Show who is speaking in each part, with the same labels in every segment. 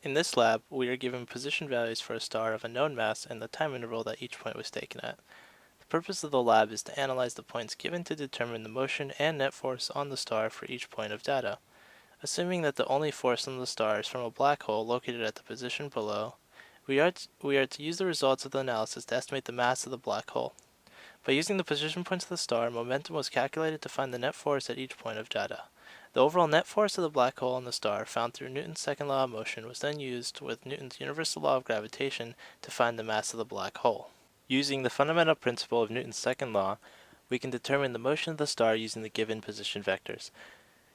Speaker 1: In this lab, we are given position values for a star of a known mass and the time interval that each point was taken at. The purpose of the lab is to analyze the points given to determine the motion and net force on the star for each point of data. Assuming that the only force on the star is from a black hole located at the position below, we are to use the results of the analysis to estimate the mass of the black hole. By using the position points of the star, momentum was calculated to find the net force at each point of data. The overall net force of the black hole on the star, found through Newton's second law of motion, was then used with Newton's universal law of gravitation to find the mass of the black hole. Using the fundamental principle of Newton's second law, we can determine the motion of the star using the given position vectors.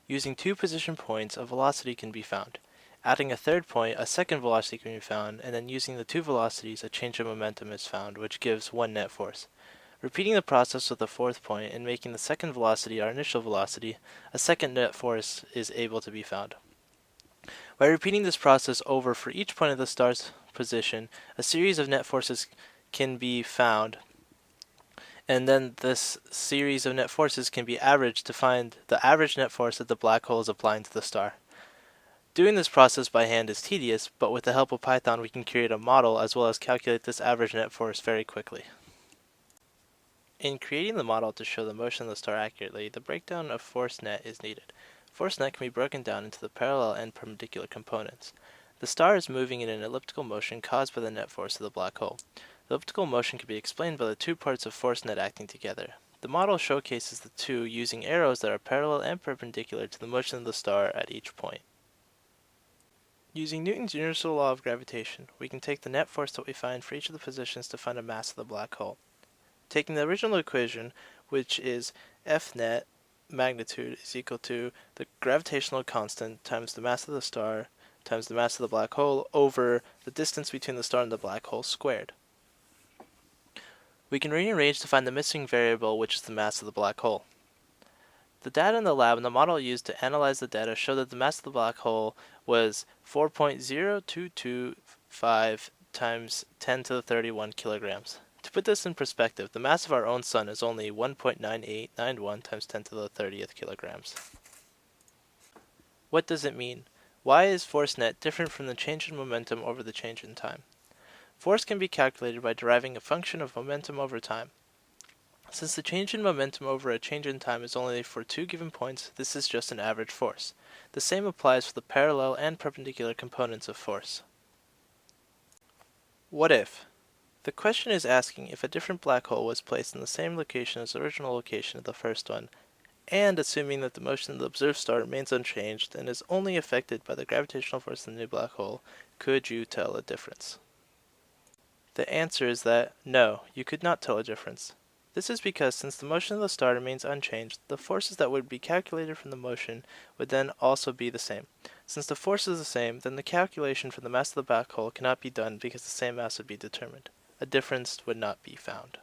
Speaker 1: Using two position points, a velocity can be found. Adding a third point, a second velocity can be found, and then using the two velocities, a change of momentum is found, which gives one net force. Repeating the process with the fourth point and making the second velocity our initial velocity, a second net force is able to be found. By repeating this process over for each point of the star's position, a series of net forces can be found, and then this series of net forces can be averaged to find the average net force that the black hole is applying to the star. Doing this process by hand is tedious, but with the help of Python we can create a model as well as calculate this average net force very quickly. In creating the model to show the motion of the star accurately, the breakdown of force net is needed. Force net can be broken down into the parallel and perpendicular components. The star is moving in an elliptical motion caused by the net force of the black hole. The elliptical motion can be explained by the two parts of force net acting together. The model showcases the two using arrows that are parallel and perpendicular to the motion of the star at each point. Using Newton's universal law of gravitation, we can take the net force that we find for each of the positions to find a mass of the black hole. Taking the original equation, which is F net magnitude is equal to the gravitational constant times the mass of the star times the mass of the black hole over the distance between the star and the black hole squared. We can rearrange to find the missing variable, which is the mass of the black hole. The data in the lab and the model used to analyze the data show that the mass of the black hole was 4.0225 times 10 to the 31 kilograms. To put this in perspective, the mass of our own sun is only 1.9891 times 10 to the 30th kilograms. What does it mean? Why is force net different from the change in momentum over the change in time? Force can be calculated by deriving a function of momentum over time. Since the change in momentum over a change in time is only for two given points, this is just an average force. The same applies for the parallel and perpendicular components of force. What if? The question is asking if a different black hole was placed in the same location as the original location of the first one, and assuming that the motion of the observed star remains unchanged and is only affected by the gravitational force of the new black hole, could you tell a difference? The answer is that no, you could not tell a difference. This is because since the motion of the star remains unchanged, the forces that would be calculated from the motion would then also be the same. Since the force is the same, then the calculation for the mass of the black hole cannot be done because the same mass would be determined. A difference would not be found.